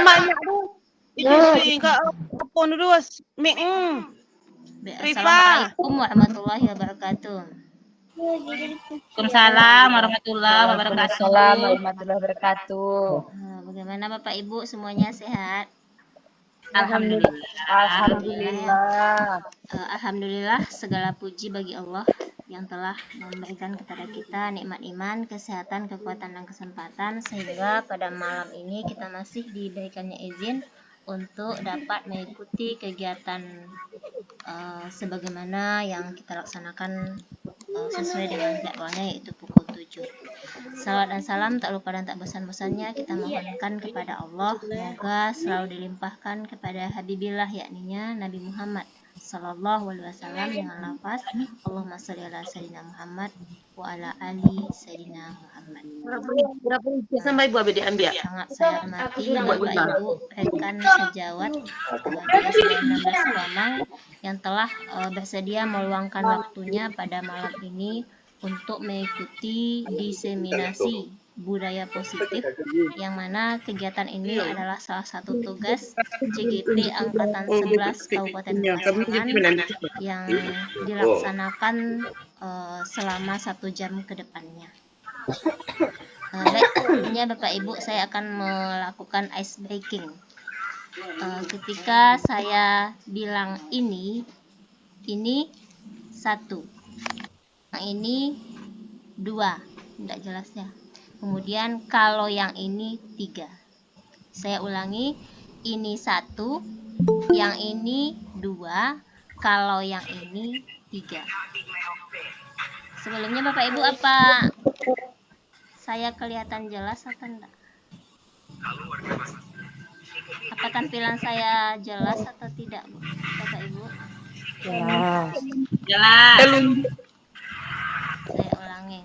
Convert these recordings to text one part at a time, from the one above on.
banyak tuh. Itu sih enggak apa dulu, Mik. Assalamualaikum warahmatullahi wabarakatuh. Waalaikumsalam warahmatullahi wabarakatuh. Waalaikumsalam warahmatullahi wabarakatuh. Bagaimana Bapak Ibu semuanya sehat? Alhamdulillah. Alhamdulillah. Alhamdulillah, segala puji bagi Allah yang telah memberikan kepada kita nikmat iman, kesehatan, kekuatan, dan kesempatan sehingga pada malam ini kita masih diberikannya izin untuk dapat mengikuti kegiatan sebagaimana yang kita laksanakan sesuai dengan jadwalnya, yaitu pukul 7. Salawat dan salam tak lupa dan tak bosan-bosannya kita mohonkan kepada Allah, semoga selalu dilimpahkan kepada Habibillah, yakninya Nabi Muhammad Sallallahu Alaihi Wasallam, dengan lafaz Allahumma sholli ala Sayyidina Muhammad wa ala ali Sayyidina Muhammad. Berapa sampai Ibu Abdi ambil? Sangat saya hormati Bapak Ibu rekan sejawat di 19 Komang yang telah bersedia meluangkan waktunya pada malam ini untuk mengikuti diseminasi budaya positif, yang mana kegiatan ini adalah salah satu tugas CGP Angkatan 11 Kabupaten Pasaman yang dilaksanakan selama 1 jam ke depannya. Baiknya Bapak Ibu, saya akan melakukan ice breaking. Ketika saya bilang ini 1, yang ini 2, tidak jelas ya. Kemudian kalau yang ini 3. Saya ulangi, ini 1, yang ini 2, kalau yang ini 3. Sebelumnya Bapak Ibu, apa saya kelihatan jelas atau enggak? Apa tampilan saya jelas atau tidak, Bapak Ibu? Jelas. Saya ulangi.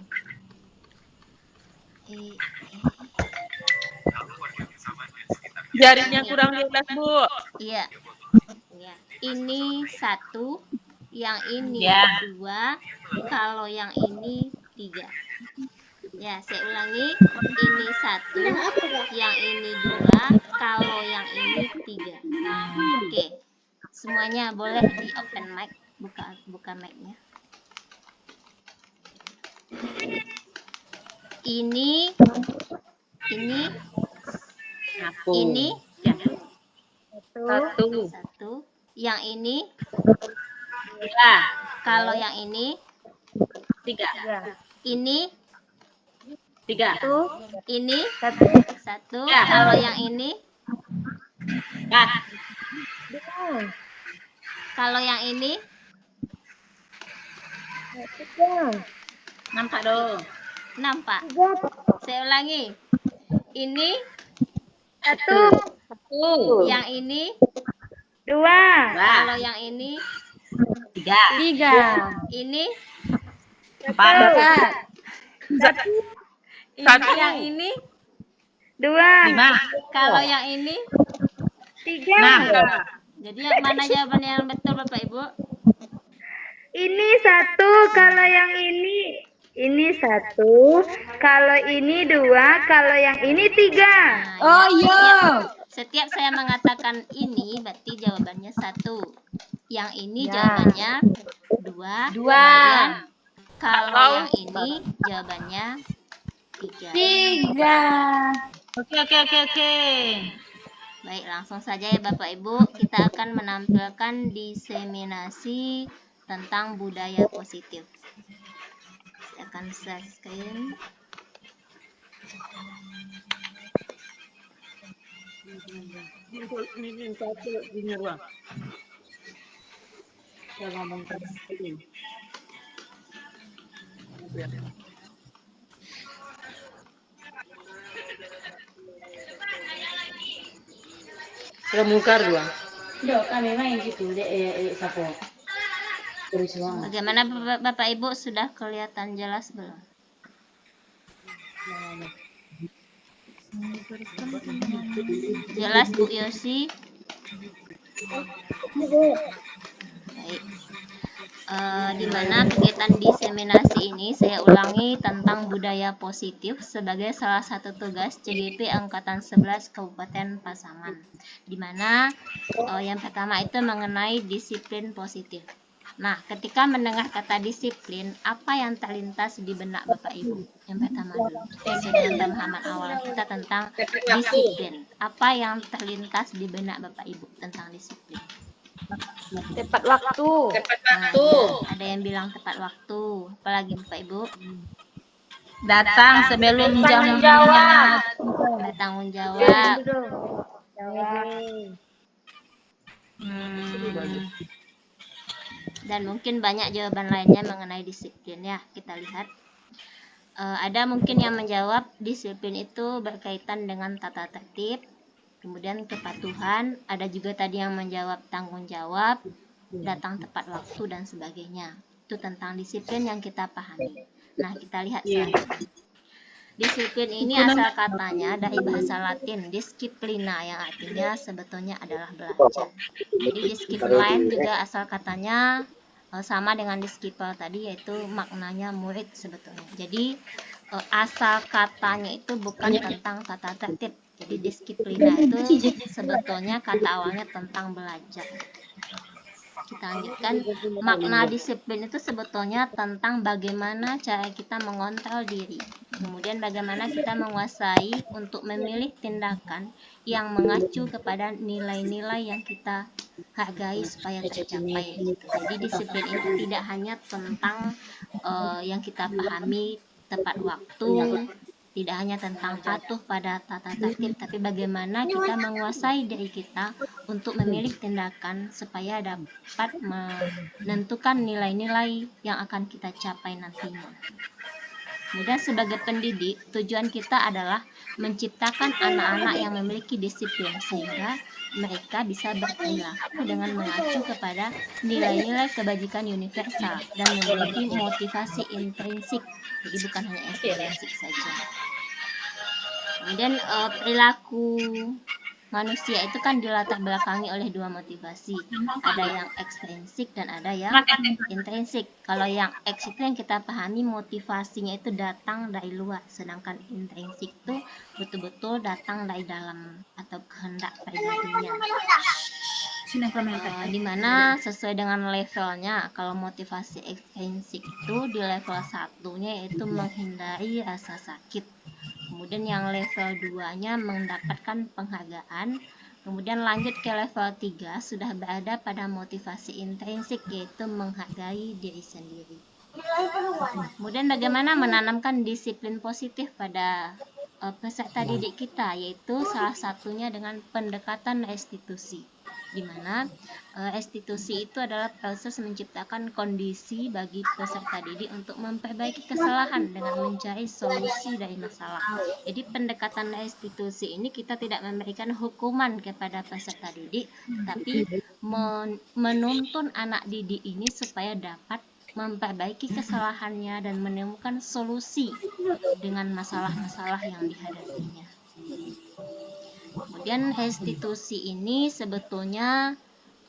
Jarinya kurang jelas, Bu. Iya. Ini 1, yang ini 2, kalau yang ini 3. Ya, saya ulangi. Ini 1, yang ini 2, kalau yang ini 3. Oke. Semuanya boleh di open mic, buka mic-nya. Ini satu, yang ini 2, kalau yang ini 3, ini 3, ini 1, Ya. kalau yang ini kalau yang ini nampak dong. nampak. Saya ulangi, ini 1, yang ini 2, kalau yang ini 3, 3, ini 4, 4, yang ini 2, 5, kalau yang ini 3. 6. Jadi yang mana jawabannya yang betul Bapak Ibu? Ini 1, kalau yang ini 1, kalau ini 2, kalau yang ini 3. Oh iya. Setiap saya mengatakan ini berarti jawabannya 1. Yang ini jawabannya 2. Kemudian kalau yang ini jawabannya 3. Oke. Baik, langsung saja ya Bapak Ibu, kita akan menampilkan diseminasi tentang budaya positif. Saya akan share screen. Sudah mungkar dua. Bagaimana Bapak Ibu, sudah kelihatan jelas belum? Jelas Bu Yosi? Baik. Di mana kegiatan diseminasi ini saya ulangi tentang budaya positif sebagai salah satu tugas CGP Angkatan 11 Kabupaten Pasaman. Di mana yang pertama itu mengenai disiplin positif. Nah, ketika mendengar kata disiplin, apa yang terlintas di benak Bapak Ibu? Yang pertama dulu, sesuai dengan pemahaman awal kita tentang disiplin. Apa yang terlintas di benak Bapak Ibu tentang disiplin? Tepat waktu. Nah, iya, ada yang bilang tepat waktu. Apalagi Bapak Ibu? Datang sebelum jamnya. Bertanggung jawab. Dan mungkin banyak jawaban lainnya mengenai disiplin ya. Kita lihat. Ada mungkin yang menjawab disiplin itu berkaitan dengan tata tertib, kemudian kepatuhan. Ada juga tadi yang menjawab tanggung jawab, datang tepat waktu dan sebagainya. Itu tentang disiplin yang kita pahami. Nah, kita lihat selanjutnya. Disiplin ini asal katanya dari bahasa Latin disciplina yang artinya sebetulnya adalah belajar. Jadi discipline juga asal katanya sama dengan disciple tadi, yaitu maknanya murid sebetulnya. Jadi asal katanya itu bukan tentang tata tertib. Jadi disiplina itu sebetulnya kata awalnya tentang belajar. Kita lanjutkan, makna disiplin itu sebetulnya tentang bagaimana cara kita mengontrol diri. Kemudian bagaimana kita menguasai untuk memilih tindakan yang mengacu kepada nilai-nilai yang kita hargai supaya tercapai. Jadi disiplin itu tidak hanya tentang yang kita pahami tepat waktu, tidak hanya tentang patuh pada tata tertib, tapi bagaimana kita menguasai diri kita untuk memilih tindakan supaya dapat menentukan nilai-nilai yang akan kita capai nantinya. Kemudian sebagai pendidik, tujuan kita adalah menciptakan anak-anak yang memiliki disiplin sehingga mereka bisa berperilaku dengan mengacu kepada nilai-nilai kebajikan universal dan memiliki motivasi intrinsik, jadi bukan hanya ekstrinsik saja. Kemudian perilaku manusia itu kan dilatar belakangi oleh dua motivasi, ada yang ekstrinsik dan ada yang intrinsik. Kalau yang X itu yang kita pahami motivasinya itu datang dari luar, sedangkan intrinsik itu betul-betul datang dari dalam atau kehendak pribadinya. Dimana sesuai dengan levelnya, kalau motivasi ekstrinsik itu di level 1-nya yaitu menghindari rasa sakit. Kemudian yang level 2-nya mendapatkan penghargaan. Kemudian lanjut ke level 3 sudah berada pada motivasi intrinsik yaitu menghargai diri sendiri. Kemudian bagaimana menanamkan disiplin positif pada peserta didik kita, yaitu salah satunya dengan pendekatan restitusi, di mana restitusi itu adalah proses menciptakan kondisi bagi peserta didik untuk memperbaiki kesalahan dengan mencari solusi dari masalah. Jadi pendekatan restitusi ini kita tidak memberikan hukuman kepada peserta didik, tapi menuntun anak didik ini supaya dapat memperbaiki kesalahannya dan menemukan solusi dengan masalah-masalah yang dihadapinya. Kemudian restitusi ini sebetulnya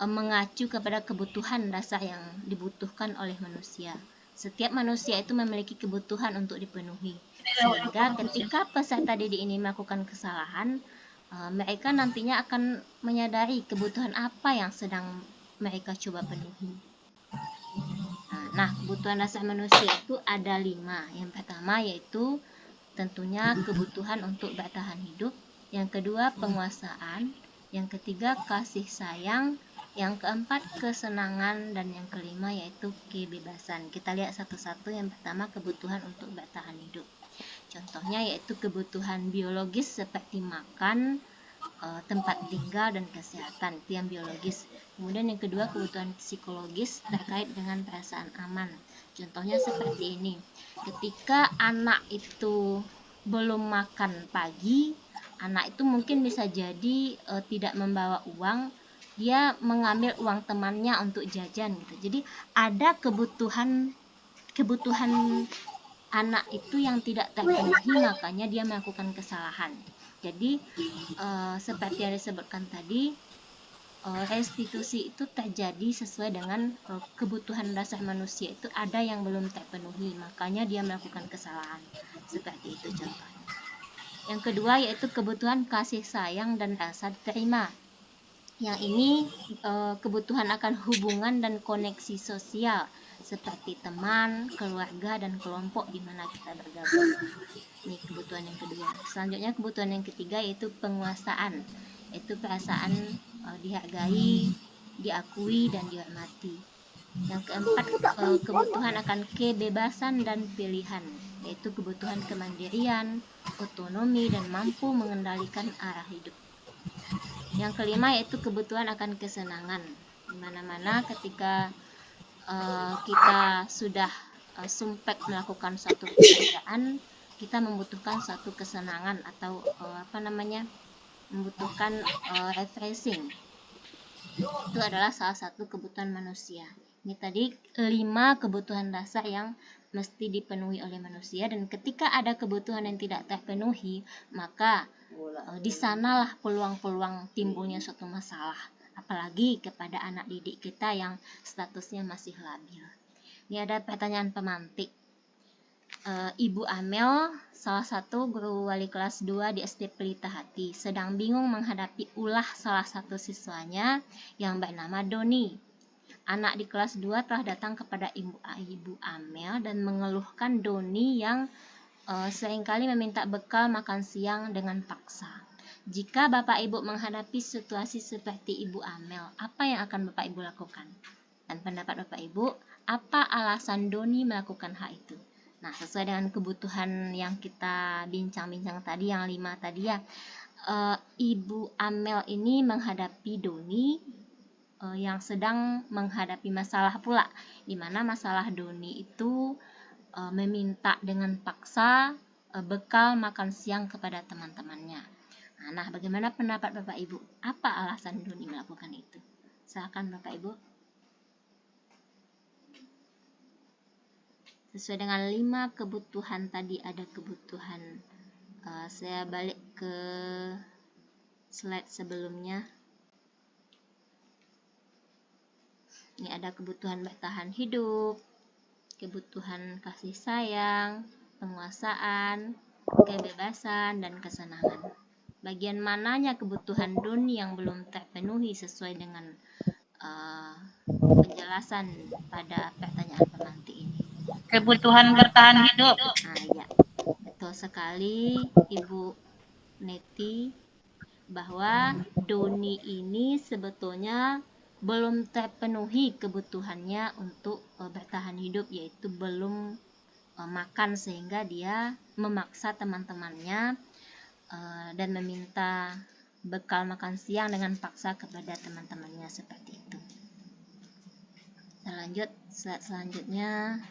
mengacu kepada kebutuhan dasar yang dibutuhkan oleh manusia. Setiap manusia itu memiliki kebutuhan untuk dipenuhi. Sehingga ketika peserta didik ini melakukan kesalahan, mereka nantinya akan menyadari kebutuhan apa yang sedang mereka coba penuhi. Nah, kebutuhan dasar manusia itu ada 5. Yang pertama yaitu tentunya kebutuhan untuk bertahan hidup. Yang kedua penguasaan. Yang ketiga kasih sayang. Yang keempat kesenangan. Dan yang kelima yaitu kebebasan. Kita lihat satu-satu. Yang pertama kebutuhan untuk bertahan hidup. Contohnya yaitu kebutuhan biologis seperti makan, tempat tinggal dan kesehatan, itu yang biologis. Kemudian yang kedua kebutuhan psikologis terkait dengan perasaan aman. Contohnya seperti ini. Ketika anak itu belum makan pagi, anak itu mungkin bisa jadi tidak membawa uang, dia mengambil uang temannya untuk jajan gitu. Jadi ada kebutuhan anak itu yang tidak terpenuhi, makanya dia melakukan kesalahan. Jadi seperti yang disebutkan tadi, restitusi itu terjadi sesuai dengan kebutuhan dasar manusia itu ada yang belum terpenuhi, makanya dia melakukan kesalahan. Seperti itu contohnya. Yang kedua yaitu kebutuhan kasih sayang dan rasa terima. Yang ini kebutuhan akan hubungan dan koneksi sosial seperti teman, keluarga, dan kelompok di mana kita bergabung. Ini kebutuhan yang kedua. Selanjutnya kebutuhan yang ketiga yaitu penguasaan, yaitu perasaan dihargai, diakui, dan dihormati. Yang keempat kebutuhan akan kebebasan dan pilihan, yaitu kebutuhan kemandirian, otonomi, dan mampu mengendalikan arah hidup. Yang kelima yaitu kebutuhan akan kesenangan, dimana-mana ketika kita sudah sumpek melakukan suatu pekerjaan, kita membutuhkan suatu kesenangan atau membutuhkan refreshing. Itu adalah salah satu kebutuhan manusia. Ini tadi 5 kebutuhan dasar yang mesti dipenuhi oleh manusia, dan ketika ada kebutuhan yang tidak terpenuhi, maka di sanalah peluang-peluang timbulnya suatu masalah, apalagi kepada anak didik kita yang statusnya masih labil. Ini ada pertanyaan pemantik. Ibu Amel, salah satu guru wali kelas 2 di SD Pelita Hati, sedang bingung menghadapi ulah salah satu siswanya yang bernama Doni. Anak di kelas 2 telah datang kepada Ibu Amel dan mengeluhkan Doni yang seringkali meminta bekal makan siang dengan paksa. Jika Bapak Ibu menghadapi situasi seperti Ibu Amel, apa yang akan Bapak Ibu lakukan? Dan pendapat Bapak Ibu, apa alasan Doni melakukan hal itu? Nah, sesuai dengan kebutuhan yang kita bincang-bincang tadi, yang 5 tadi ya, Ibu Amel ini menghadapi Doni yang sedang menghadapi masalah pula, di mana masalah Doni itu meminta dengan paksa bekal makan siang kepada teman-temannya. Nah, bagaimana pendapat Bapak Ibu? Apa alasan Doni melakukan itu? Silakan Bapak Ibu. Sesuai dengan 5 kebutuhan tadi, ada kebutuhan, saya balik ke slide sebelumnya. Ini ada kebutuhan bertahan hidup, kebutuhan kasih sayang, penguasaan, kebebasan, dan kesenangan. Bagian mananya kebutuhan Doni yang belum terpenuhi sesuai dengan penjelasan pada pertanyaan pemantik ini? Kebutuhan bertahan hidup. Nah, ya, betul sekali Ibu Neti, bahwa Doni ini sebetulnya belum terpenuhi kebutuhannya untuk bertahan hidup, yaitu belum makan, sehingga dia memaksa teman-temannya dan meminta bekal makan siang dengan paksa kepada teman-temannya seperti itu. Selanjutnya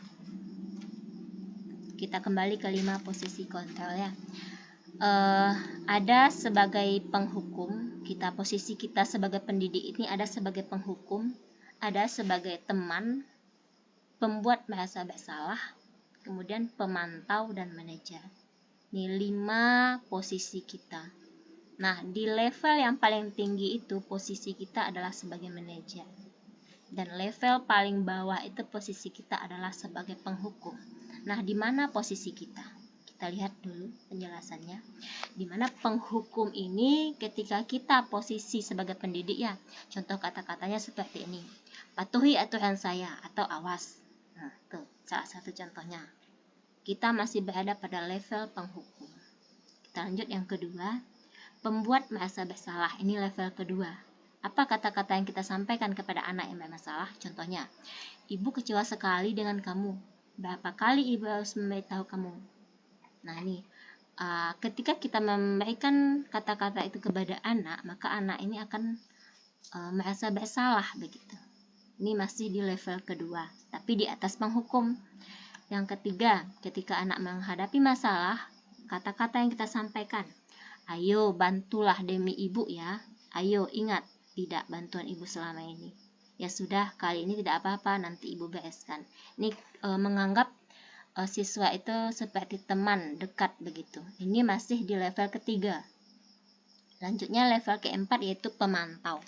kita kembali ke 5 posisi kontrol ya. Ada sebagai penghukum, posisi kita sebagai pendidik ini ada sebagai penghukum, ada sebagai teman, pembuat merasa bersalah, kemudian pemantau dan manajer. Ini 5 posisi kita. Nah, di level yang paling tinggi itu posisi kita adalah sebagai manajer, dan level paling bawah itu posisi kita adalah sebagai penghukum. Nah, di mana posisi kita? Kita lihat dulu penjelasannya. Di mana penghukum ini ketika kita posisi sebagai pendidik ya. Contoh kata-katanya seperti ini. Patuhi aturan saya atau awas. Nah, tuh salah satu contohnya. Kita masih berada pada level penghukum. Kita lanjut yang kedua. Pembuat merasa bersalah. Ini level kedua. Apa kata-kata yang kita sampaikan kepada anak yang bermasalah? Contohnya, ibu kecewa sekali dengan kamu. Berapa kali ibu harus memberitahu kamu? Nah, ini ketika kita memberikan kata-kata itu kepada anak, maka anak ini akan merasa bersalah begitu. Ini masih di level kedua, tapi di atas penghukum. Yang ketiga, ketika anak menghadapi masalah, kata-kata yang kita sampaikan, ayo bantulah demi ibu ya. Ayo ingat, tidak bantuan ibu selama ini. Ya sudah, kali ini tidak apa-apa, nanti ibu bereskan. Ini menganggap siswa itu seperti teman dekat begitu. Ini masih di level ketiga. Lanjutnya level keempat yaitu pemantau.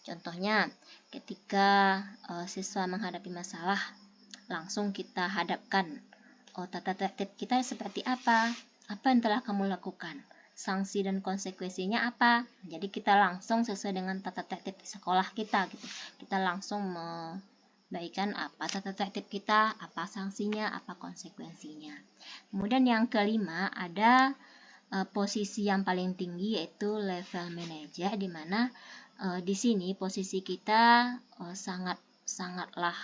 Contohnya, ketika siswa menghadapi masalah, langsung kita hadapkan, tata tertib kita seperti apa yang telah kamu lakukan, sanksi dan konsekuensinya apa. Jadi kita langsung sesuai dengan tata tertib sekolah kita gitu. Kita langsung memberikan apa tata tertib kita, apa sanksinya, apa konsekuensinya. Kemudian yang kelima, ada posisi yang paling tinggi, yaitu level manager, di mana di sini posisi kita sangatlah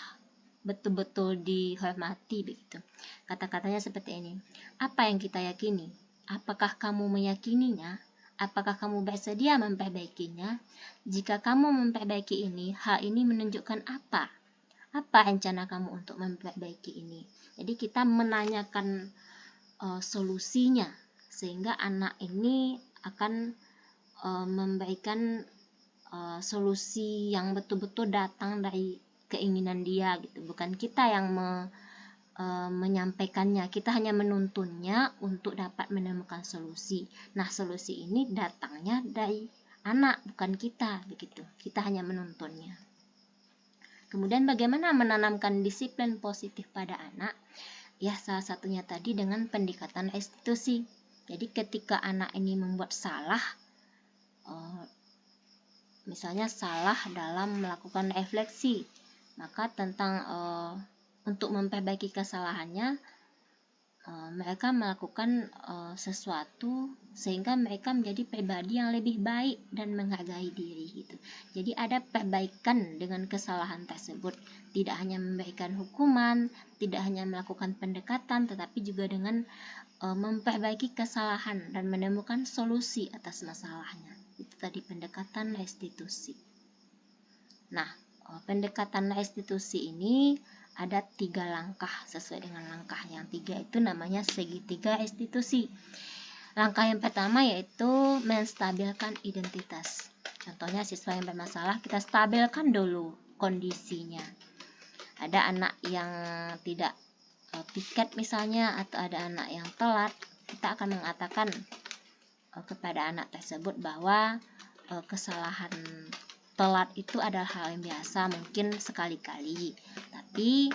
betul-betul dihormati begitu. Kata-katanya seperti ini. Apa yang kita yakini? Apakah kamu meyakininya? Apakah kamu bersedia memperbaikinya? Jika kamu memperbaiki ini, hal ini menunjukkan apa? Apa rencana kamu untuk memperbaiki ini? Jadi kita menanyakan solusinya, sehingga anak ini akan memberikan solusi yang betul-betul datang dari keinginan dia gitu. Bukan kita yang menyampaikannya, kita hanya menuntunnya untuk dapat menemukan solusi. Nah, solusi ini datangnya dari anak, bukan kita begitu. Kita hanya menuntunnya. Kemudian bagaimana menanamkan disiplin positif pada anak? Ya, salah satunya tadi dengan pendekatan restitusi. Jadi ketika anak ini membuat salah, misalnya salah dalam melakukan refleksi, maka tentang untuk memperbaiki kesalahannya, mereka melakukan sesuatu sehingga mereka menjadi pribadi yang lebih baik dan menghargai diri gitu. Jadi ada perbaikan dengan kesalahan tersebut, tidak hanya memberikan hukuman, tidak hanya melakukan pendekatan, tetapi juga dengan memperbaiki kesalahan dan menemukan solusi atas masalahnya. Itu tadi pendekatan restitusi. Nah, pendekatan restitusi ini ada 3 langkah sesuai dengan langkah yang 3 itu namanya segitiga restitusi. Langkah yang pertama yaitu menstabilkan identitas. Contohnya siswa yang bermasalah, kita stabilkan dulu kondisinya. Ada anak yang tidak piket misalnya, atau ada anak yang telat, kita akan mengatakan kepada anak tersebut bahwa kesalahan telat itu adalah hal yang biasa, mungkin sekali-kali, tapi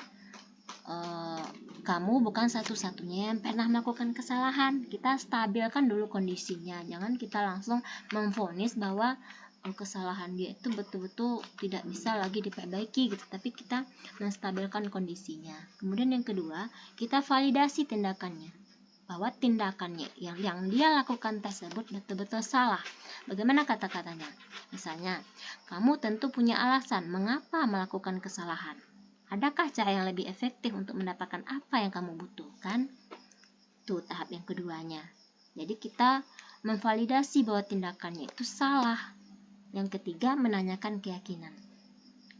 kamu bukan satu-satunya yang pernah melakukan kesalahan. Kita stabilkan dulu kondisinya, jangan kita langsung memvonis bahwa kesalahan dia itu betul-betul tidak bisa lagi diperbaiki gitu, tapi kita menstabilkan kondisinya. Kemudian yang kedua, kita validasi tindakannya, bahwa tindakannya yang dia lakukan tersebut betul-betul salah. Bagaimana kata-katanya? Misalnya, kamu tentu punya alasan mengapa melakukan kesalahan. Adakah cara yang lebih efektif untuk mendapatkan apa yang kamu butuhkan? Itu tahap yang keduanya. Jadi kita memvalidasi bahwa tindakannya itu salah. Yang ketiga, menanyakan keyakinan.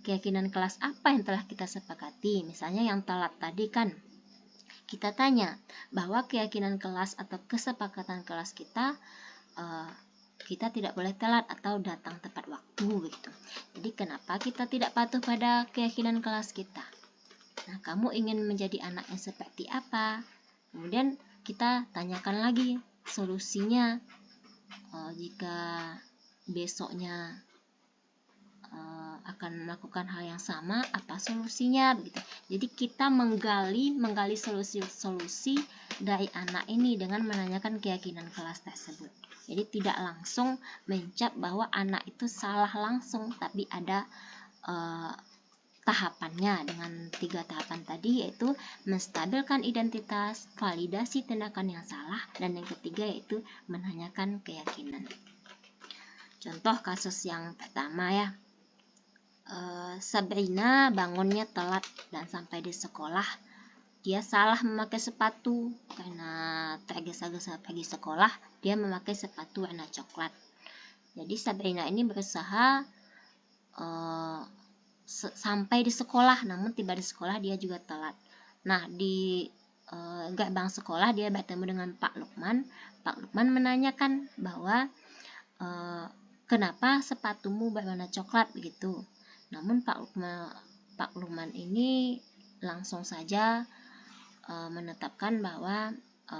Keyakinan kelas apa yang telah kita sepakati? Misalnya yang telat tadi kan, kita tanya bahwa keyakinan kelas atau kesepakatan kelas kita tidak boleh telat atau datang tepat waktu gitu. Jadi kenapa kita tidak patuh pada keyakinan kelas kita? Nah, kamu ingin menjadi anak yang seperti apa? Kemudian kita tanyakan lagi solusinya. Jika besoknya akan melakukan hal yang sama, apa solusinya begitu. Jadi kita menggali solusi dari anak ini dengan menanyakan keyakinan kelas tersebut. Jadi tidak langsung mencap bahwa anak itu salah langsung, tapi ada tahapannya dengan 3 tahapan tadi, yaitu menstabilkan identitas, validasi tindakan yang salah, dan yang ketiga yaitu menanyakan keyakinan. Contoh kasus yang pertama ya. Sabrina bangunnya telat dan sampai di sekolah dia salah memakai sepatu. Karena tergesa-gesa pergi sekolah, dia memakai sepatu warna coklat. Jadi Sabrina ini berusaha sampai di sekolah, namun tiba di sekolah dia juga telat. Nah, di gerbang sekolah dia bertemu dengan Pak Lukman. Pak Lukman menanyakan bahwa kenapa sepatumu berwarna coklat begitu. Namun Pak Lukman ini langsung saja menetapkan bahwa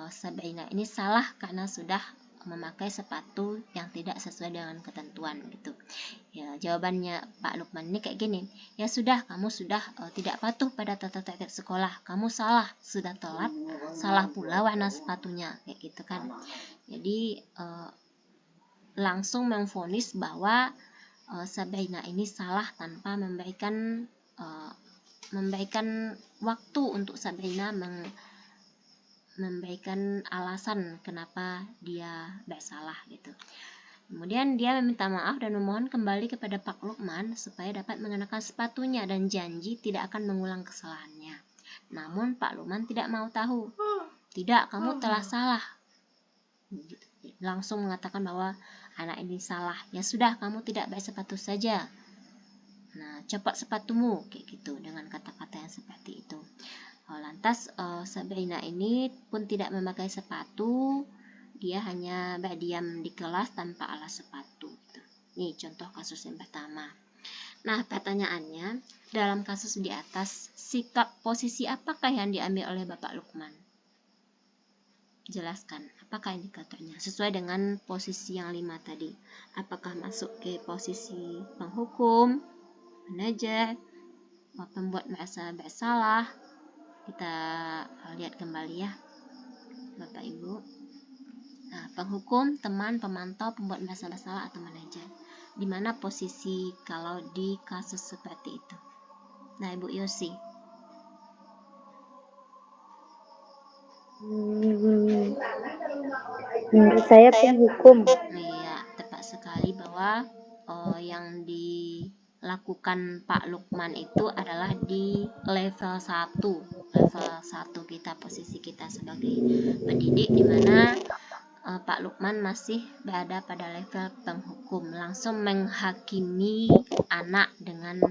Sabrina ini salah karena sudah memakai sepatu yang tidak sesuai dengan ketentuan gitu. Ya, jawabannya Pak Lukman ini kayak gini. Ya sudah, kamu sudah tidak patuh pada tata tertib sekolah. Kamu salah, sudah telat. Salah pula warna sepatunya, kayak gitu kan. Jadi langsung memvonis bahwa Sabrina ini salah tanpa memberikan waktu untuk Sabrina memberikan alasan kenapa dia bersalah gitu. Kemudian dia meminta maaf dan memohon kembali kepada Pak Lukman supaya dapat mengenakan sepatunya dan janji tidak akan mengulang kesalahannya. Namun Pak Lukman tidak mau tahu. Tidak, kamu telah salah. Langsung mengatakan bahwa anak ini salah. Ya sudah, kamu tidak bersepatu saja. Nah, copot sepatumu, kayak gitu, dengan kata-kata yang seperti itu. Lantas Sabrina ini pun tidak memakai sepatu. Dia hanya berdiam di kelas tanpa alas sepatu. Ini contoh kasus yang pertama. Nah, pertanyaannya, dalam kasus di atas, sikap posisi apakah yang diambil oleh Bapak Lukman? Jelaskan, apakah indikatornya? Sesuai dengan posisi yang 5 tadi. Apakah masuk ke posisi penghukum, manajer, pembuat merasa bersalah? Kita lihat kembali ya, Bapak Ibu. Nah, penghukum, teman, pemantau, pembuat merasa bersalah, atau manajer. Di mana posisi kalau di kasus seperti itu? Nah, Ibu Yosi. Menurut saya penghukum. Iya, tepat sekali bahwa yang dilakukan Pak Lukman itu adalah di level 1. Level 1 kita, posisi kita sebagai pendidik, di mana Pak Lukman masih berada pada level penghukum, langsung menghakimi anak dengan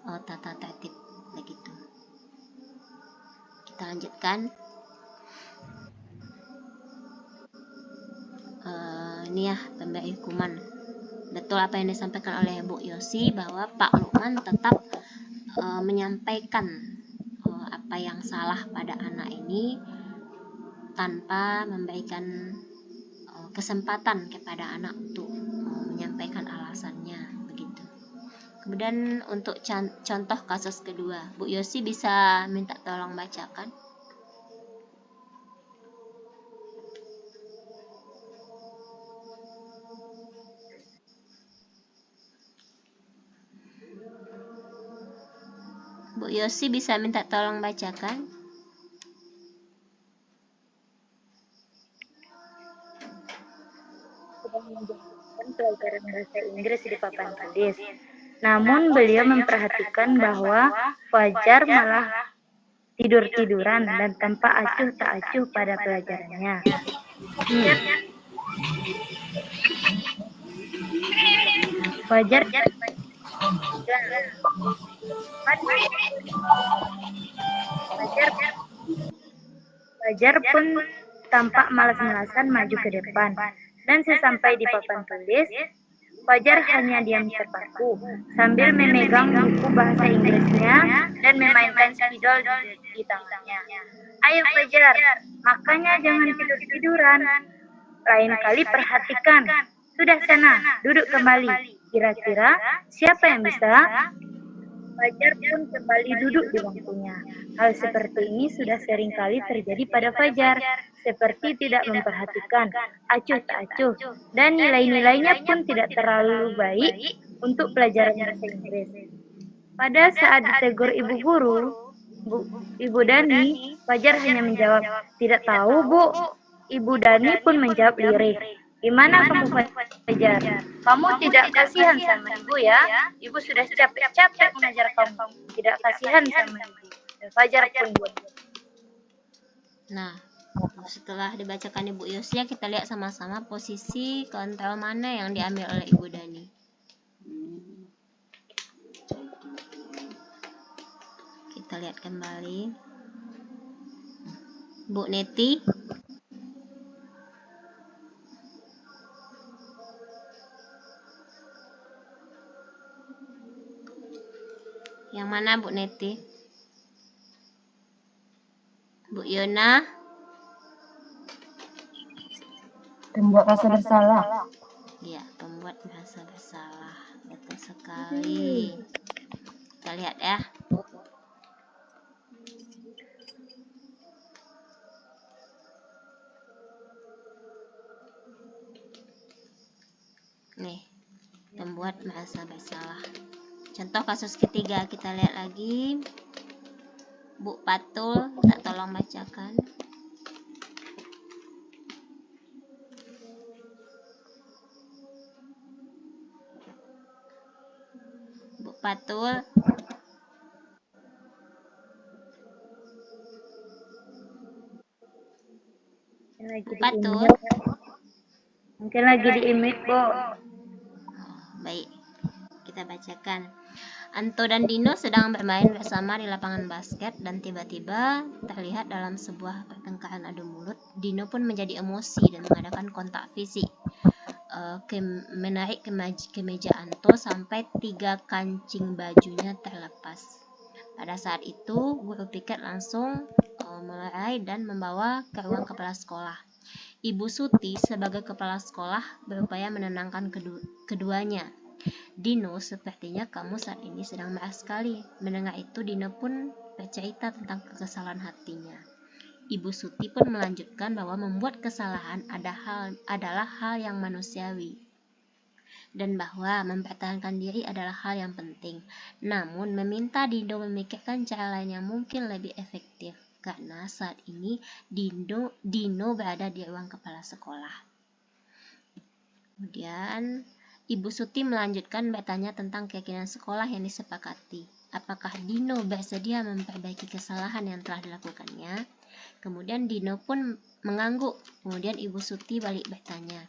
tata tertib begitu. Kita lanjutkan. Ini ya, pemberi hukuman. Betul apa yang disampaikan oleh Bu Yosi, bahwa Pak Lukman tetap menyampaikan apa yang salah pada anak ini tanpa memberikan kesempatan kepada anak untuk menyampaikan alasannya begitu. Kemudian untuk contoh kasus kedua, Bu Yosi bisa minta tolong bacakan. Bu Yosi bisa minta tolong bacakan. Pelajaran bahasa Inggris di papan tulis. Namun beliau memperhatikan bahwa Fajar malah tidur-tiduran dan tanpa acuh tak acuh pada pelajarannya. Fajar pun tampak malas-malasan maju ke depan. Dan sesampai di papan tulis, Fajar hanya diam terpaku sambil memegang buku bahasa Inggrisnya dan memainkan spidol di tangannya. Ayo Fajar, makanya jangan tidur-tiduran. Lain kali perhatikan. Sudah sana, duduk kembali. Kira-kira siapa yang bisa? Fajar pun kembali duduk di bangkunya. Hal seperti ini sudah sering kali terjadi pada Fajar, seperti tidak memperhatikan, acuh tak acuh, dan nilai-nilainya pun tidak terlalu baik untuk pelajaran bahasa Inggris. Pada saat ditegur ibu guru, Ibu Dani, Fajar hanya menjawab, "Tidak tahu, Bu." Ibu Dani pun menjawab lirik, "Gimana kamu Fajar? Kamu tidak kasihan sama ibu ya? Ibu sudah capek-capek mengajar kamu. Tidak kasihan sama ibu." Fajar pun diam. Nah, setelah dibacakan Ibu Yosia, kita lihat sama-sama posisi kontrol mana yang diambil oleh Ibu Dani. Kita lihat kembali. Bu Neti. Yang mana Bu Neti? Bu Yona? Pembuat rasa bersalah. Ya, pembuat membuat merasa bersalah. Betul sekali. Kita lihat ya. Nih, membuat merasa bersalah. Contoh kasus ketiga, kita lihat lagi. Bu Patul, minta tolong bacakan. Bu Patul. Bu Patul. Mungkin lagi di imit, Bu. Baik, kita bacakan. Anto dan Dino sedang bermain bersama di lapangan basket dan tiba-tiba terlihat dalam sebuah pertengkaran adu mulut. Dino pun menjadi emosi dan mengadakan kontak fisik. Menarik ke meja Anto sampai 3 kancing bajunya terlepas. Pada saat itu, guru piket langsung melerai dan membawa ke ruang kepala sekolah. Ibu Suti sebagai kepala sekolah berupaya menenangkan keduanya. Dino, sepertinya kamu saat ini sedang marah sekali. Mendengar itu, Dino pun bercerita tentang kekesalan hatinya. Ibu Suti pun melanjutkan bahwa membuat kesalahan adalah hal yang manusiawi dan bahwa mempertahankan diri adalah hal yang penting. Namun, meminta Dino memikirkan cara lain yang mungkin lebih efektif karena saat ini Dino berada di ruang kepala sekolah. Kemudian Ibu Suti melanjutkan bertanya tentang keyakinan sekolah yang disepakati. Apakah Dino bersedia memperbaiki kesalahan yang telah dilakukannya? Kemudian Dino pun mengangguk. Kemudian Ibu Suti balik bertanya,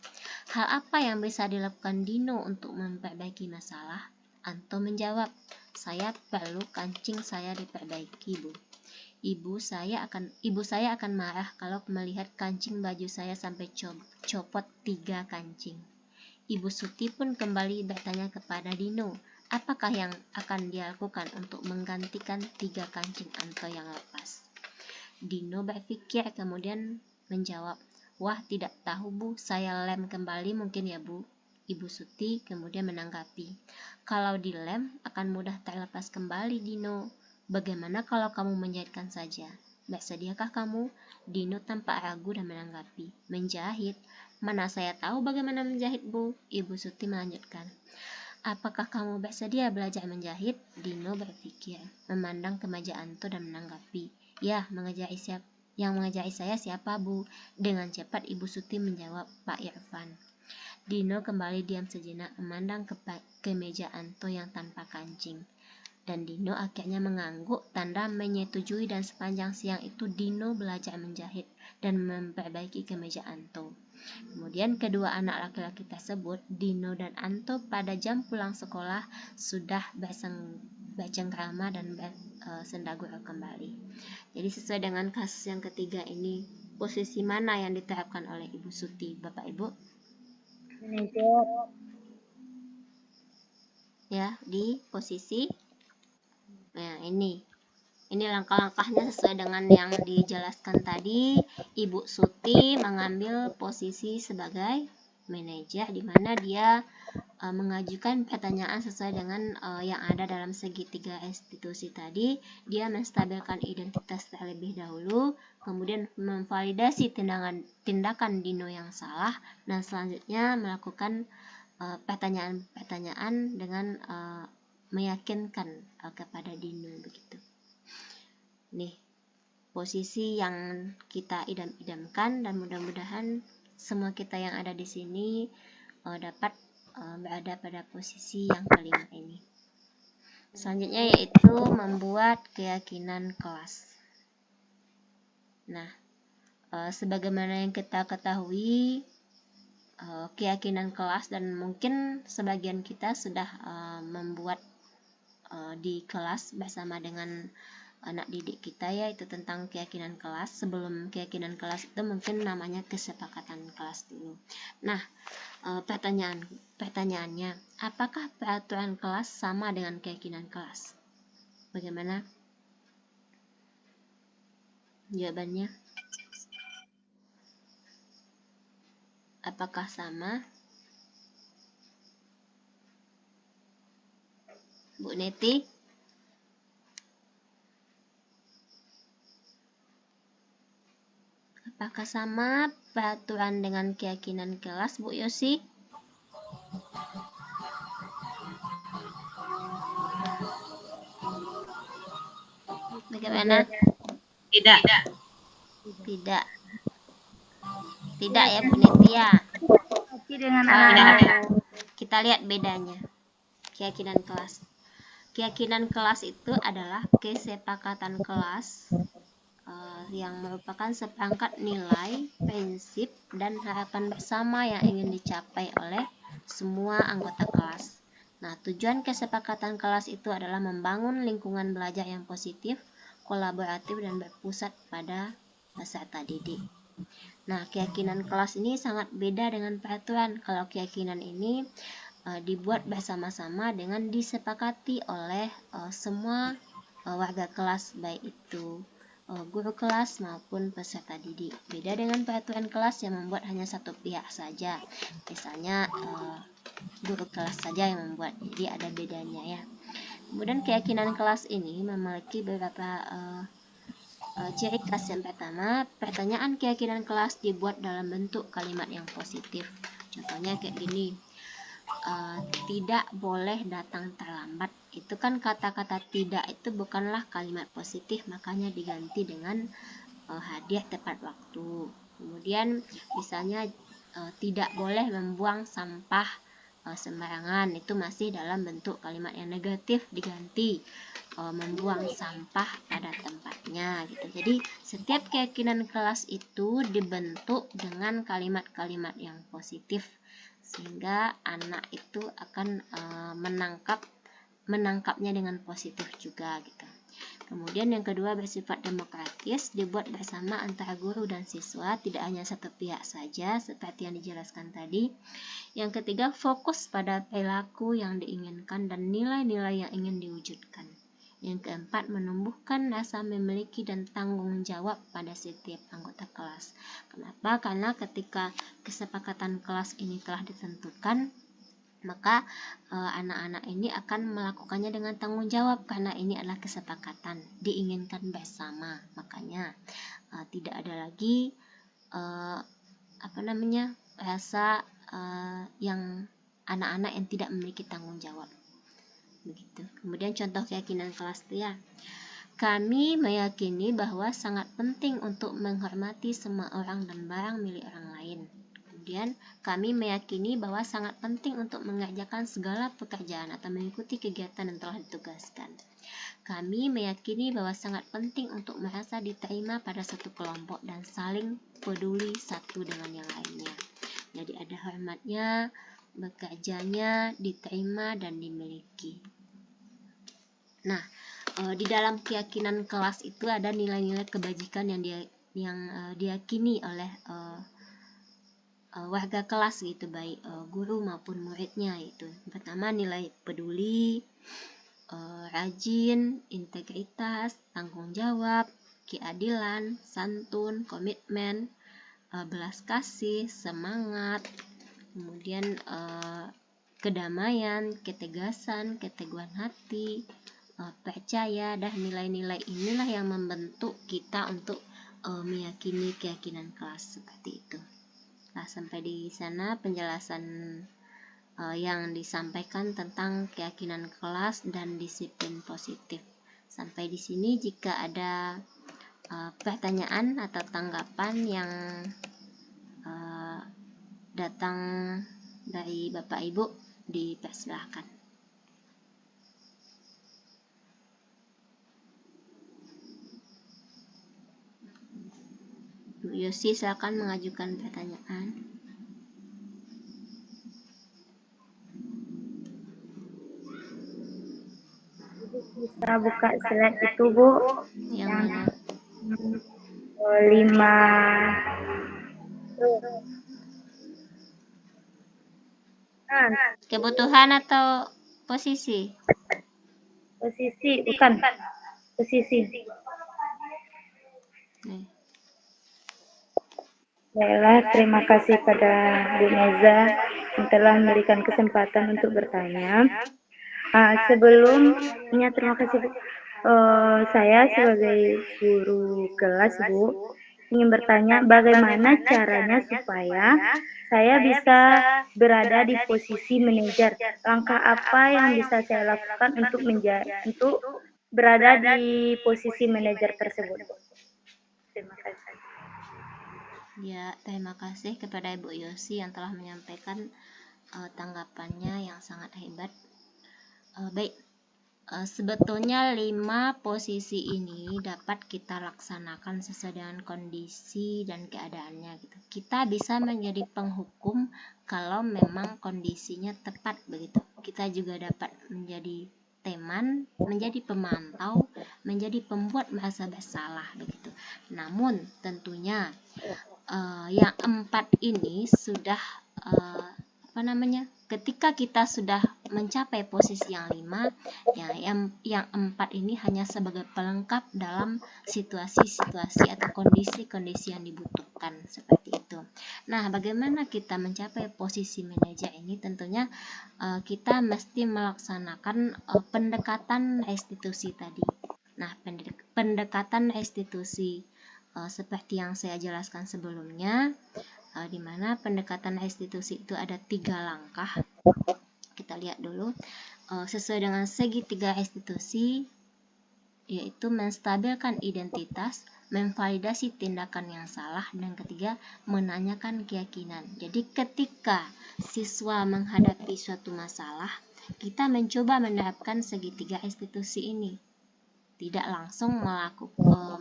hal apa yang bisa dilakukan Dino untuk memperbaiki masalah? Anto menjawab, saya perlu kancing saya diperbaiki, Bu. Ibu saya akan marah kalau melihat kancing baju saya sampai copot 3 kancing. Ibu Suti pun kembali bertanya kepada Dino, apakah yang akan dia lakukan untuk menggantikan 3 kancing Anto yang lepas? Dino berpikir kemudian menjawab, wah tidak tahu Bu, saya lem kembali mungkin ya Bu. Ibu Suti kemudian menanggapi, kalau dilem akan mudah terlepas kembali Dino. Bagaimana kalau kamu menjahitkan saja? Bersediakah kamu? Dino tampak ragu dan menanggapi, menjahit? Mana saya tahu bagaimana menjahit Bu. Ibu Suti melanjutkan, apakah kamu bersedia belajar menjahit? Dino berpikir, memandang ke meja Anto dan menanggapi, ya, yang mengajari saya siapa Bu? Dengan cepat Ibu Suti menjawab, Pak Irfan. Dino kembali diam sejenak memandang ke meja Anto yang tanpa kancing. Dan Dino akhirnya mengangguk tanda menyetujui dan sepanjang siang itu Dino belajar menjahit dan memperbaiki kemeja Anto. Kemudian kedua anak laki-laki tersebut, Dino dan Anto, pada jam pulang sekolah sudah bercengkrama dan bersendagurau kembali. Jadi sesuai dengan kasus yang ketiga ini, posisi mana yang diterapkan oleh Ibu Suti, Bapak Ibu? Manajer. Ya, di posisi. Nah, ini langkah-langkahnya sesuai dengan yang dijelaskan tadi. Ibu Suti mengambil posisi sebagai manajer, di mana dia mengajukan pertanyaan sesuai dengan yang ada dalam segitiga restitusi tadi. Dia menstabilkan identitas terlebih dahulu, kemudian memvalidasi tindakan Dino yang salah, dan selanjutnya melakukan pertanyaan-pertanyaan dengan meyakinkan kepada Dino begitu. Nih, posisi yang kita idam-idamkan dan mudah-mudahan semua kita yang ada di sini dapat berada pada posisi yang kelima ini. Selanjutnya yaitu membuat keyakinan kelas. Nah, sebagaimana yang kita ketahui, keyakinan kelas dan mungkin sebagian kita sudah membuat di kelas bersama dengan anak didik kita, yaitu tentang keyakinan kelas. Sebelum keyakinan kelas itu mungkin namanya kesepakatan kelas dulu. Nah, pertanyaannya, apakah peraturan kelas sama dengan keyakinan kelas? Bagaimana jawabannya? Apakah sama? Bu Neti? Apakah sama peraturan dengan keyakinan kelas, Bu Yosi? Bagaimana? Tidak. Tidak. Tidak ya Bu Neti ya. Dengan Kalau kita lihat bedanya. Keyakinan kelas. Keyakinan kelas itu adalah kesepakatan kelas yang merupakan seperangkat nilai, prinsip, dan harapan bersama yang ingin dicapai oleh semua anggota kelas. Nah, tujuan kesepakatan kelas itu adalah membangun lingkungan belajar yang positif, kolaboratif, dan berpusat pada peserta didik. Nah, keyakinan kelas ini sangat beda dengan peraturan. Kalau keyakinan ini dibuat bersama-sama dengan disepakati oleh semua warga kelas, baik itu guru kelas maupun peserta didik. Beda dengan peraturan kelas yang membuat hanya satu pihak saja. Misalnya guru kelas saja yang membuat, jadi ada bedanya ya. Kemudian keyakinan kelas ini memiliki beberapa ciri khas. Yang pertama, pertanyaan keyakinan kelas dibuat dalam bentuk kalimat yang positif. Contohnya kayak gini, tidak boleh datang terlambat. Itu kan kata-kata tidak itu bukanlah kalimat positif, makanya diganti dengan hadir tepat waktu. Kemudian misalnya tidak boleh membuang sampah sembarangan, itu masih dalam bentuk kalimat yang negatif, diganti membuang sampah pada tempatnya gitu. Jadi setiap keyakinan kelas itu dibentuk dengan kalimat-kalimat yang positif sehingga anak itu akan menangkapnya dengan positif juga gitu. Kemudian yang kedua, bersifat demokratis, dibuat bersama antara guru dan siswa, tidak hanya satu pihak saja seperti yang dijelaskan tadi. Yang ketiga, fokus pada perilaku yang diinginkan dan nilai-nilai yang ingin diwujudkan. Yang keempat, menumbuhkan rasa memiliki dan tanggung jawab pada setiap anggota kelas. Kenapa? Karena ketika kesepakatan kelas ini telah ditentukan, maka anak-anak ini akan melakukannya dengan tanggung jawab karena ini adalah kesepakatan, diinginkan bersama. Makanya tidak ada lagi rasa yang anak-anak yang tidak memiliki tanggung jawab. Begitu. Kemudian contoh keyakinan kelas itu ya. Kami meyakini bahwa sangat penting untuk menghormati semua orang dan barang milik orang lain. Kemudian kami meyakini bahwa sangat penting untuk mengerjakan segala pekerjaan atau mengikuti kegiatan yang telah ditugaskan. Kami meyakini bahwa sangat penting untuk merasa diterima pada satu kelompok dan saling peduli satu dengan yang lainnya. Jadi ada hormatnya, bekerjanya, diterima, dan dimiliki. Nah, di dalam keyakinan kelas itu ada nilai-nilai kebajikan yang diyakini oleh warga kelas gitu, baik guru maupun muridnya. Itu pertama, nilai peduli, rajin, integritas, tanggung jawab, keadilan, santun, komitmen, belas kasih, semangat, kemudian kedamaian, ketegasan, keteguhan hati, percaya, dan nilai-nilai inilah yang membentuk kita untuk meyakini keyakinan kelas seperti itu. Nah, sampai di sana penjelasan yang disampaikan tentang keyakinan kelas dan disiplin positif. Sampai di sini, jika ada pertanyaan atau tanggapan yang datang dari Bapak Ibu, dipersilahkan. Bu Yosi, silakan mengajukan pertanyaan. Bisa buka slide itu, Bu. Yang mana? 5. Kebutuhan atau posisi? Posisi, bukan. Posisi. Baiklah, terima kasih pada Bu Meza yang telah memberikan kesempatan untuk bertanya. Sebelumnya terima kasih Bu. Saya sebagai guru kelas Bu ingin bertanya bagaimana caranya supaya saya bisa berada di posisi manajer. Langkah apa yang bisa saya lakukan untuk berada di posisi manajer tersebut? Terima kasih. Ya, terima kasih kepada Ibu Yosi yang telah menyampaikan tanggapannya yang sangat hebat. Baik, sebetulnya 5 posisi ini dapat kita laksanakan sesuai dengan kondisi dan keadaannya gitu. Kita bisa menjadi penghukum kalau memang kondisinya tepat begitu. Kita juga dapat menjadi teman, menjadi pemantau, menjadi pembuat merasa bersalah begitu. Namun tentunya yang 4 ini sudah ketika kita sudah mencapai posisi yang 5, ya yang 4 ini hanya sebagai pelengkap dalam situasi-situasi atau kondisi-kondisi yang dibutuhkan seperti itu. Nah, bagaimana kita mencapai posisi manajer ini? Tentunya kita mesti melaksanakan pendekatan restitusi tadi. Nah, pendekatan restitusi seperti yang saya jelaskan sebelumnya, di mana pendekatan restitusi itu ada 3 langkah. Kita lihat dulu sesuai dengan segitiga restitusi, yaitu menstabilkan identitas, memvalidasi tindakan yang salah, dan ketiga menanyakan keyakinan. Jadi ketika siswa menghadapi suatu masalah, kita mencoba menerapkan segitiga restitusi ini, tidak langsung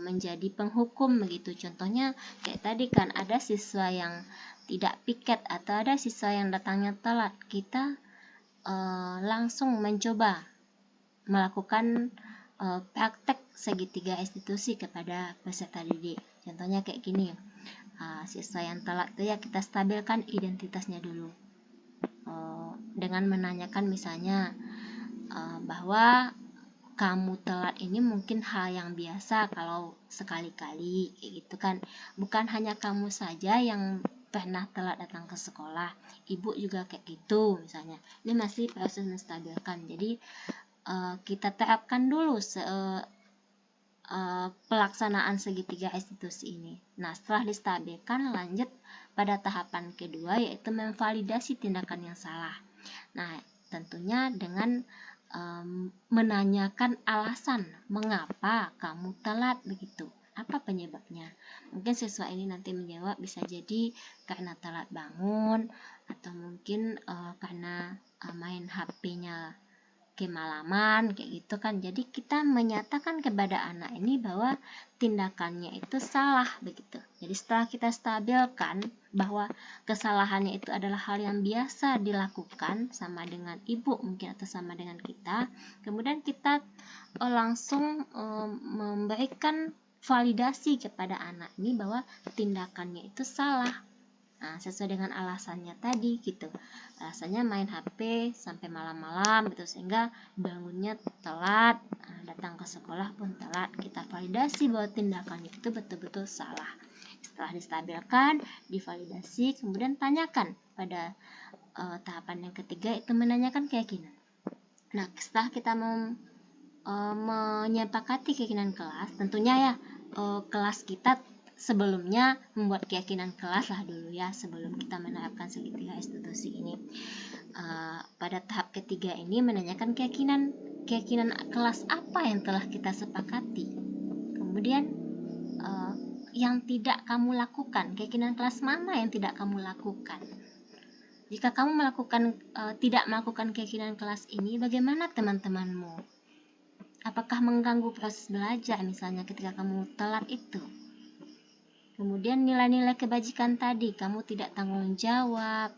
menjadi penghukum begitu. Contohnya kayak tadi kan ada siswa yang tidak piket atau ada siswa yang datangnya telat, kita langsung mencoba melakukan praktek segitiga restitusi kepada peserta didik. Contohnya kayak gini, siswa yang telat itu ya kita stabilkan identitasnya dulu dengan menanyakan misalnya bahwa kamu telat ini mungkin hal yang biasa kalau sekali-kali kayak gitu kan. Bukan hanya kamu saja yang pernah telat datang ke sekolah, ibu juga kayak gitu misalnya. Ini masih proses menstabilkan. Jadi kita terapkan dulu pelaksanaan segitiga restitusi ini. Nah, setelah distabilkan lanjut pada tahapan kedua, yaitu memvalidasi tindakan yang salah. Nah, tentunya dengan menanyakan alasan mengapa kamu telat begitu, apa penyebabnya. Mungkin siswa ini nanti menjawab bisa jadi karena telat bangun, atau mungkin karena main HP-nya kemalaman kayak gitu kan. Jadi kita menyatakan kepada anak ini bahwa tindakannya itu salah begitu. Jadi setelah kita stabilkan bahwa kesalahannya itu adalah hal yang biasa dilakukan sama dengan ibu mungkin atau sama dengan kita, kemudian kita langsung memberikan validasi kepada anak ini bahwa tindakannya itu salah. Nah, sesuai dengan alasannya tadi gitu. Alasannya main HP sampai malam-malam gitu sehingga bangunnya telat, datang ke sekolah pun telat. Kita validasi bahwa tindakannya itu betul-betul salah. Setelah distabilkan, divalidasi, kemudian tanyakan pada tahapan yang ketiga, itu menanyakan keyakinan. Nah, setelah kita menyepakati keyakinan kelas, tentunya ya kelas kita sebelumnya membuat keyakinan kelas lah dulu ya sebelum kita menerapkan segitiga restitusi ini. Pada tahap ketiga ini menanyakan keyakinan kelas apa yang telah kita sepakati. Kemudian yang tidak kamu lakukan, keyakinan kelas mana yang tidak kamu lakukan. Jika kamu tidak melakukan keyakinan kelas ini, bagaimana teman-temanmu? Apakah mengganggu proses belajar misalnya ketika kamu telat itu? Kemudian nilai-nilai kebajikan tadi, kamu tidak tanggung jawab,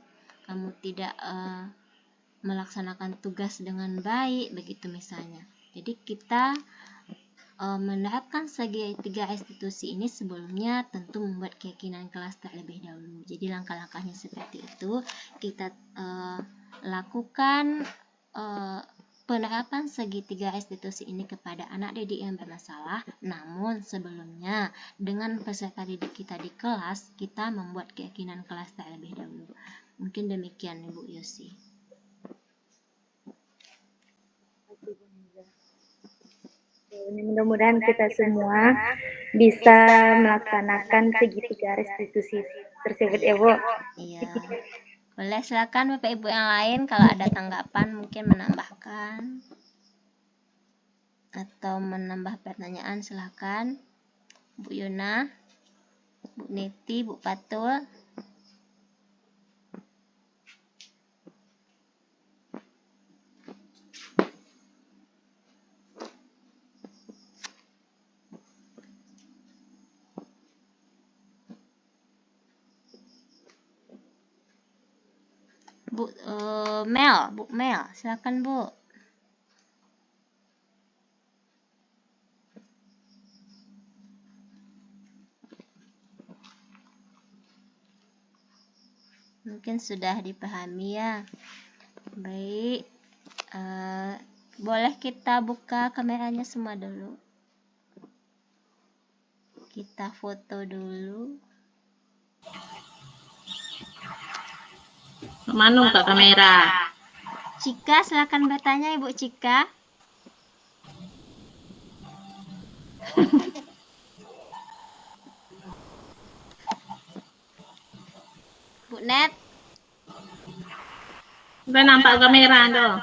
kamu tidak melaksanakan tugas dengan baik, begitu misalnya. Jadi kita menerapkan segitiga restitusi ini sebelumnya tentu membuat keyakinan kelas terlebih dahulu. Jadi langkah-langkahnya seperti itu, kita lakukan penerapan segitiga restitusi ini kepada anak didik yang bermasalah. Namun sebelumnya dengan peserta didik kita di kelas, kita membuat keyakinan kelas terlebih dahulu. Mungkin demikian Ibu Yosi. Mudah-mudahan kita semua bisa melaksanakan segitiga restitusi tersebut ya Bu. Iya. Boleh silakan Bapak Ibu yang lain kalau ada tanggapan mungkin menambahkan atau menambah pertanyaan silakan. Bu Yuna, Bu Neti, Bu Patul. Bu Mel, silakan Bu. Mungkin sudah dipahami ya. Baik, boleh kita buka kameranya semua dulu. Kita foto dulu. Kemana Kak kamera? Cika, silakan bertanya Ibu Cika. Bu Net. Udah nampak kamera dong.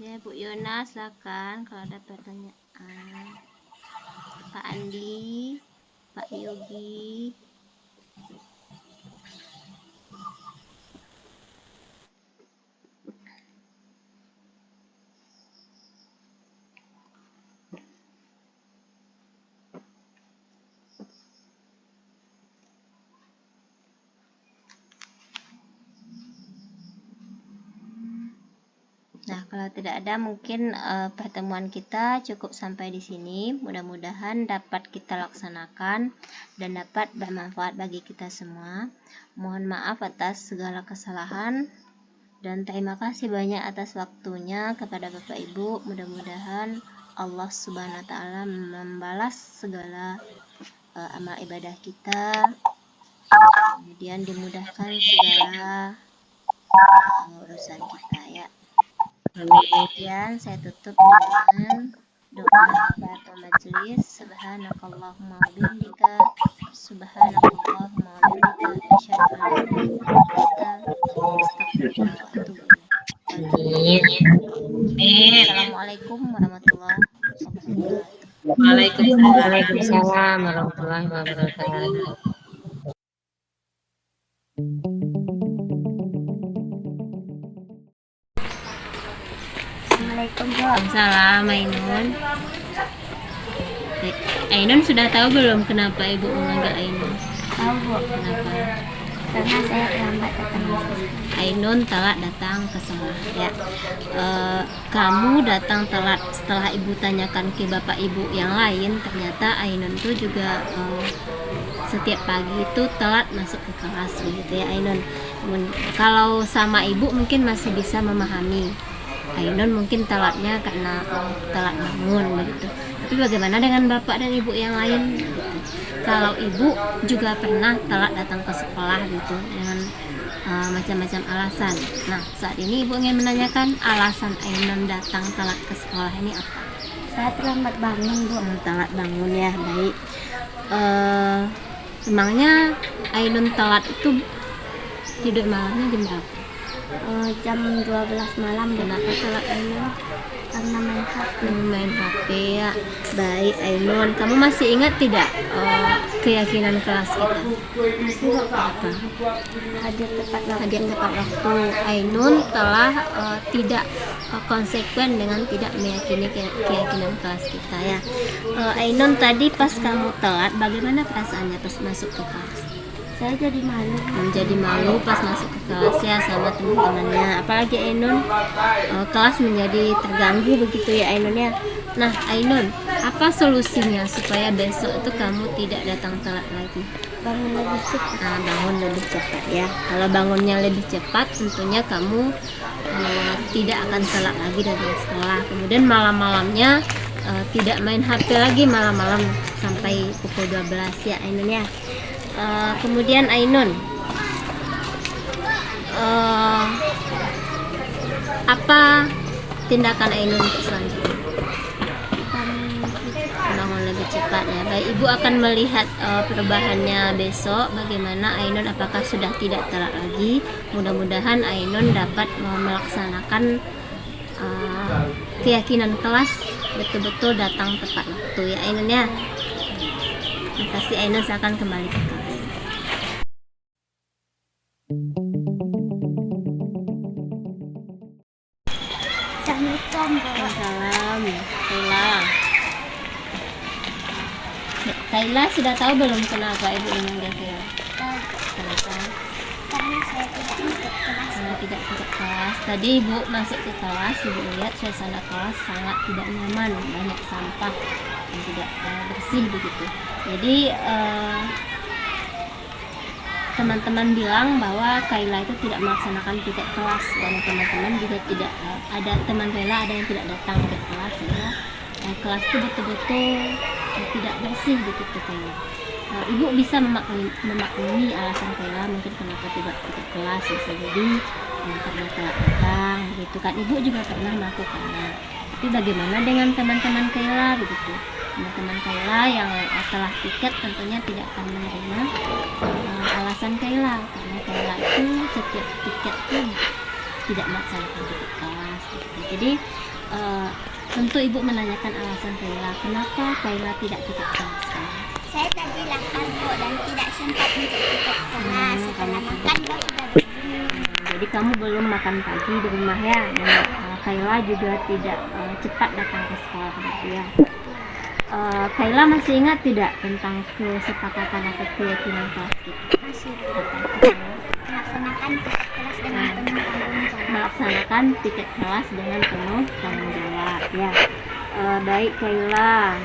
Ya, Bu Yona, silakan kalau ada pertanyaan. Pak Andi, Pak Yogi. Nah, kalau tidak ada mungkin pertemuan kita cukup sampai di sini. Mudah-mudahan dapat kita laksanakan dan dapat bermanfaat bagi kita semua. Mohon maaf atas segala kesalahan dan terima kasih banyak atas waktunya kepada Bapak Ibu. Mudah-mudahan Allah Subhanahu wa taala membalas segala amal ibadah kita. Kemudian dimudahkan segala urusan kita ya. Kemudian saya tutup dengan doa kafaratul majelis. Subhanakallahumma wa bihamdika, subhanakallahumma wa bihamdika, asyhadu an la ilaha illa anta, astaghfiruka wa atubu ilaik. Assalamualaikum warahmatullahi wabarakatuh. Waalaikumsalam warahmatullahi wabarakatuh. Waalaikumsalam Ainun. Ainun sudah tahu belum kenapa Ibu memanggil Ainun? Tahu Bu, Kenapa? karena saya terlambat datang. Ainun telat datang ke sekolah ya. Kamu datang telat setelah Ibu tanyakan ke Bapak Ibu yang lain, ternyata Ainun tuh juga setiap pagi itu telat masuk ke kelas begitu ya Ainun. Kalau sama Ibu mungkin masih bisa memahami. Ainun mungkin telatnya karena telat bangun begitu. Tapi bagaimana dengan Bapak dan Ibu yang lain? Gitu. Kalau Ibu juga pernah telat datang ke sekolah gitu dengan macam-macam alasan. Nah, saat ini Ibu ingin menanyakan alasan Ainun datang telat ke sekolah ini apa? Saya terlambat bangun Bu. Telat bangun ya, baik. Emangnya Ainun telat itu tidur malamnya jam berapa? Jam 12 malam. Kenapa telat Ainun? Karena main HP. Main HP ya. Baik Ainun, kamu masih ingat tidak keyakinan kelas kita? Masih Bu. Apa? Hadir tepat waktu. Hadir tepat waktu. Ainun telah tidak konsekuen dengan tidak meyakini keyakinan kelas kita ya. Ainun tadi pas kamu telat, bagaimana perasaannya pas masuk ke kelas? Saya jadi malu. Menjadi malu pas masuk ke kelas ya sama teman-temannya. Apalagi Ainun, kelas menjadi terganggu begitu ya Ainun ya. Nah Ainun, apa solusinya supaya besok itu kamu tidak datang telat lagi? Bangun lebih cepat. Nah, bangun lebih cepat ya. Kalau bangunnya lebih cepat, tentunya kamu tidak akan telat lagi dari sekolah. Kemudian malam-malamnya tidak main HP lagi malam-malam sampai pukul 12 ya Ainun ya. Kemudian Ainun, apa tindakan Ainun untuk selanjutnya? Bangun lebih cepat ya. Baik, Ibu akan melihat perubahannya besok. Bagaimana Ainun, apakah sudah tidak telat lagi? Mudah-mudahan Ainun dapat melaksanakan keyakinan kelas, betul-betul datang tepat waktu ya Ainun ya. Terima kasih Ainun, saya akan kembali ke kelas. Salam, Kaila sudah tahu belum kenapa Ibu memanggil Kaila? Kenapa? Karena saya tidak ikut kelas. Karena tidak ikut kelas. Tadi Ibu masuk ke kelas, Ibu lihat suasana kelas sangat tidak nyaman, banyak sampah dan tidak bersih begitu. Jadi teman-teman bilang bahwa Kaila itu tidak melaksanakan piket kelas, dan teman-teman juga tidak ada teman Kaila ada yang tidak datang ke kelas ya. Kelas itu betul-betul tidak bersih begitu Kaila. Ibu bisa memaklumi alasan Kaila mungkin kenapa tidak ikut kelas, bisa jadi karena telat datang begitu kan. Ibu juga pernah melakukannya. Tapi bagaimana dengan teman-teman Kaila begitu? Teman-teman Kaila yang telah tiket tentunya tidak akan menerima alasan Kaila, karena Kaila itu setiap tiket itu tidak melaksanakan tiket kelas gitu. Jadi tentu Ibu menanyakan alasan Kaila, kenapa Kaila tidak tiket kelas? Saya tadi lapar Bu dan tidak sempat untuk ikut kelas. Setelah makan sudah Jadi kamu belum makan pagi di rumah ya, dan Kaila juga tidak cepat datang ke sekolah begitu ya. Kaila masih ingat tidak tentang kesepakatan atau keyakinan kelas kita? masih melaksanakan tiket kelas dengan penuh tanggung jawab. Melaksanakan tiket kelas dengan penuh tanggung jawab ya. Baik Kaila,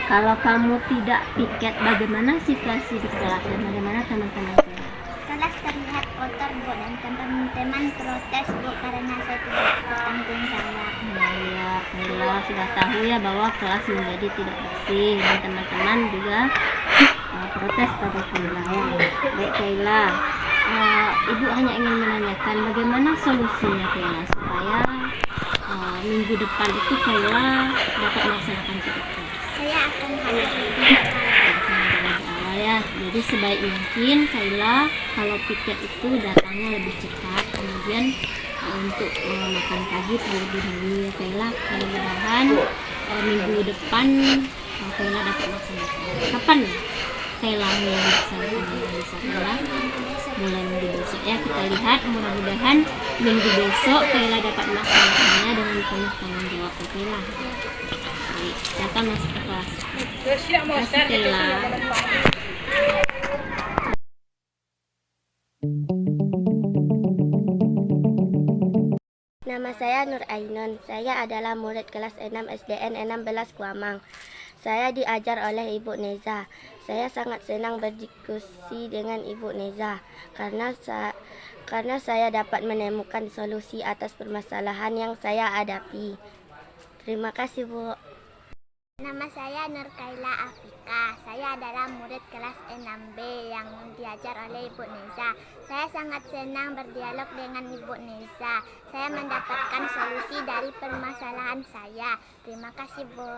kalau kamu tidak piket, bagaimana situasi di kelas dan bagaimana teman-teman Kaila? Kelas terlihat kotor Bu dan teman-teman protes Bu karena saya tidak bertanggung jawab. Nah, ya, Kaila sudah tahu ya bahwa kelas menjadi tidak bersih dan teman-teman juga protes pada Kaila ya. Baik Kaila, Ibu hanya ingin menanyakan bagaimana solusinya Kaila supaya minggu depan itu Kaila dapat melaksanakan tiket kelas. Saya akan hadir lebih awal ya. Jadi sebaik mungkin Kaila kalau piket itu datangnya lebih cepat, kemudian untuk makan pagi terlebih dahulu ya Kaila. Mudah-mudahan minggu depan Kaila dapat melaksanakan. Kapan Kaila mulai melaksanakan bisa Kaila? Mulai minggu besok ya, kita lihat. Mudah-mudahan minggu besok Kaila dapat melaksanakannya dengan penuh tanggung jawab ya Kaila. Baik, kita akan masuk ke kelas. Terima kasih Kaila. Nama saya Nur Ainun. Saya adalah murid kelas 6 SDN 16 Kuamang. Saya diajar oleh Ibu Neza. Saya sangat senang berdiskusi dengan Ibu Neza karena saya dapat menemukan solusi atas permasalahan yang saya hadapi. Terima kasih Bu. Nama saya Nur Kaila Afika. Saya adalah murid kelas 6B yang diajar oleh Ibu Neza. Saya sangat senang berdialog dengan Ibu Neza. Saya mendapatkan solusi dari permasalahan saya. Terima kasih Bu.